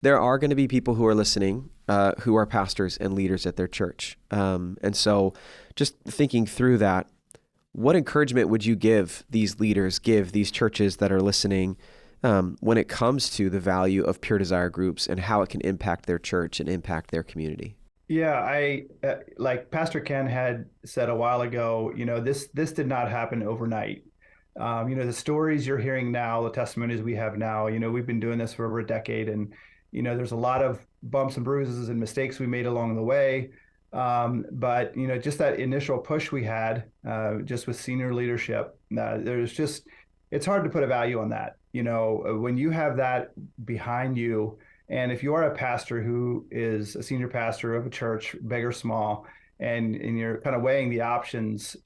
there are going to be people who are listening who are pastors and leaders at their church. And so just thinking through that, what encouragement would you give these leaders, give these churches that are listening when it comes to the value of pure desire groups and how it can impact their church and impact their community? Yeah, I like Pastor Ken had said a while ago, this did not happen overnight. The stories you're hearing now, the testimonies we have now, we've been doing this for over a decade, and there's a lot of bumps and bruises and mistakes we made along the way. But just that initial push we had, just with senior leadership, it's hard to put a value on that. When you have that behind you, and if you are a pastor who is a senior pastor of a church, big or small, and you're kind of weighing the options,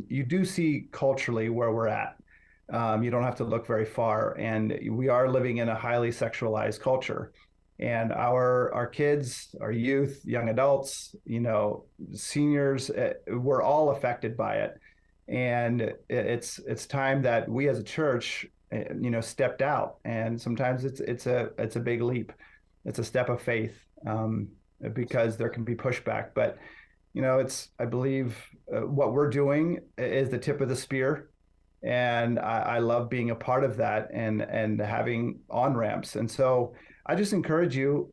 you do see culturally where we're at. You don't have to look very far, and we are living in a highly sexualized culture. And our kids, our youth, young adults, seniors, we're all affected by it. And it's time that we as a church, stepped out. And sometimes it's a big leap. It's a step of faith, because there can be pushback. But I believe what we're doing is the tip of the spear, and I love being a part of that and having on ramps. And so I just encourage you,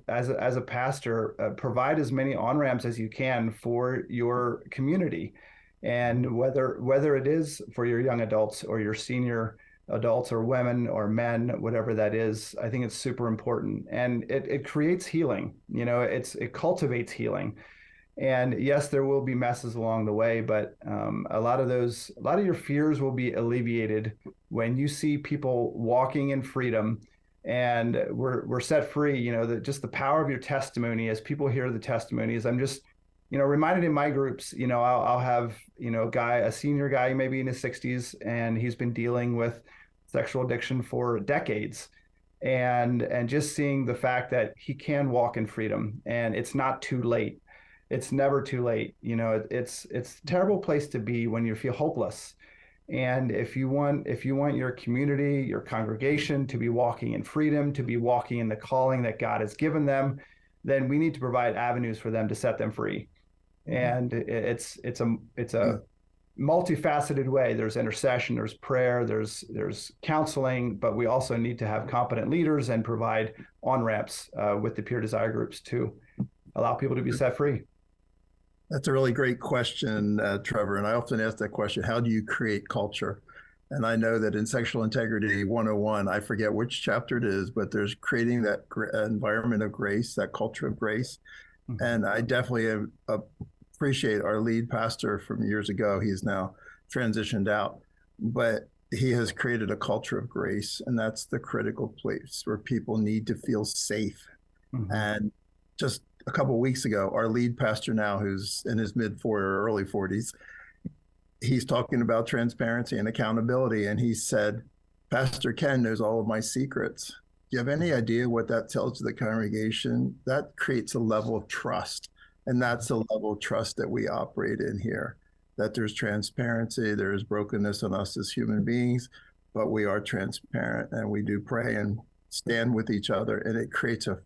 as a pastor, provide as many on ramps as you can for your community, and whether it is for your young adults or your senior adults or women or men, whatever that is, I think it's super important, and it creates healing. It cultivates healing. And yes, there will be messes along the way, but a lot of your fears will be alleviated when you see people walking in freedom, and we're set free. Just the power of your testimony, as people hear the testimonies. I'm just, reminded in my groups, I'll have, a senior guy, maybe in his 60s, and he's been dealing with sexual addiction for decades. And just seeing the fact that he can walk in freedom, and it's not too late. It's never too late. It's a terrible place to be when you feel hopeless. And if you want your community, your congregation to be walking in freedom, to be walking in the calling that God has given them, then we need to provide avenues for them to set them free. And it's a multifaceted way. There's intercession, there's prayer, there's counseling, but we also need to have competent leaders and provide on ramps with the pure desire groups to allow people to be set free. That's a really great question, Trevor. And I often ask that question, how do you create culture? And I know that in Sexual Integrity 101, I forget which chapter it is, but there's creating that environment of grace, that culture of grace. Mm-hmm. And I definitely appreciate our lead pastor from years ago. He's now transitioned out, but he has created a culture of grace. And that's the critical place where people need to feel safe. Mm-hmm. And just a couple of weeks ago, our lead pastor now, who's in his mid-40s or early 40s, he's talking about transparency and accountability. And he said, Pastor Ken knows all of my secrets. Do you have any idea what that tells to the congregation? That creates a level of trust. And that's the level of trust that we operate in here, that there's transparency, there's brokenness on us as human beings, but we are transparent, and we do pray and stand with each other. And it creates an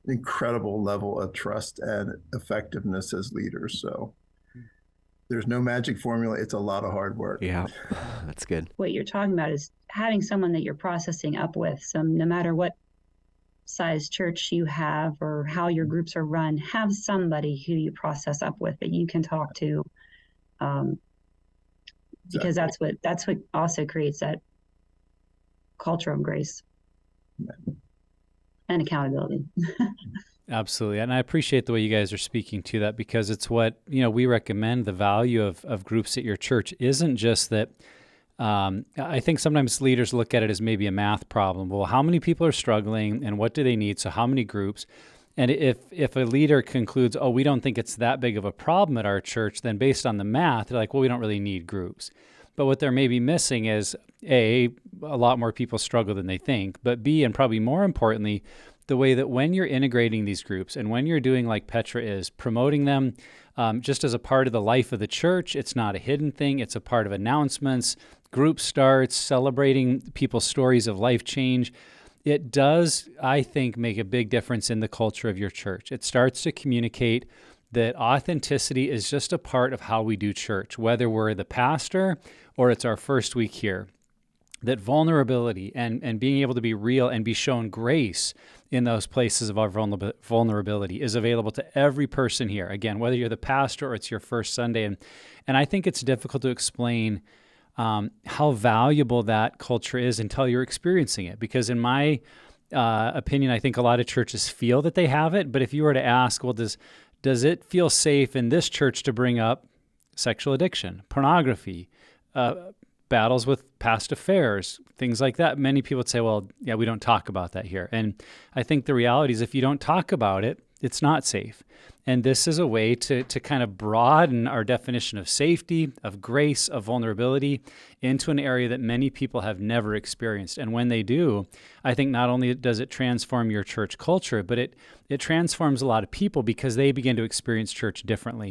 incredible level of trust and effectiveness as leaders. So there's no magic formula. It's a lot of hard work. Yeah, that's good. What you're talking about is having someone that you're processing up with. So no matter what size church you have or how your groups are run, have somebody who you process up with that you can talk to, because that's what also creates that culture of grace and accountability. Absolutely. And I appreciate the way you guys are speaking to that, because it's what, we recommend. The value of groups at your church isn't just that. I think sometimes leaders look at it as maybe a math problem. Well, how many people are struggling and what do they need? So how many groups? And if a leader concludes, oh, we don't think it's that big of a problem at our church, then based on the math, they're like, well, we don't really need groups. But what they're maybe missing is, A, a lot more people struggle than they think, but B, and probably more importantly, the way that when you're integrating these groups and when you're doing like Petra is, promoting them just as a part of the life of the church, it's not a hidden thing, it's a part of announcements, group starts, celebrating people's stories of life change. it does, I think, make a big difference in the culture of your church. It starts to communicate that authenticity is just a part of how we do church, whether we're the pastor or it's our first week here. That vulnerability and being able to be real and be shown grace in those places of our vulnerability is available to every person here. Again, whether you're the pastor or it's your first Sunday. And I think it's difficult to explain how valuable that culture is until you're experiencing it. Because in my opinion, I think a lot of churches feel that they have it. But if you were to ask, well, does it feel safe in this church to bring up sexual addiction, pornography, battles with past affairs, things like that? Many people would say, well, yeah, we don't talk about that here. And I think the reality is if you don't talk about it, it's not safe. And this is a way to kind of broaden our definition of safety, of grace, of vulnerability into an area that many people have never experienced. And when they do, I think not only does it transform your church culture, but it transforms a lot of people because they begin to experience church differently.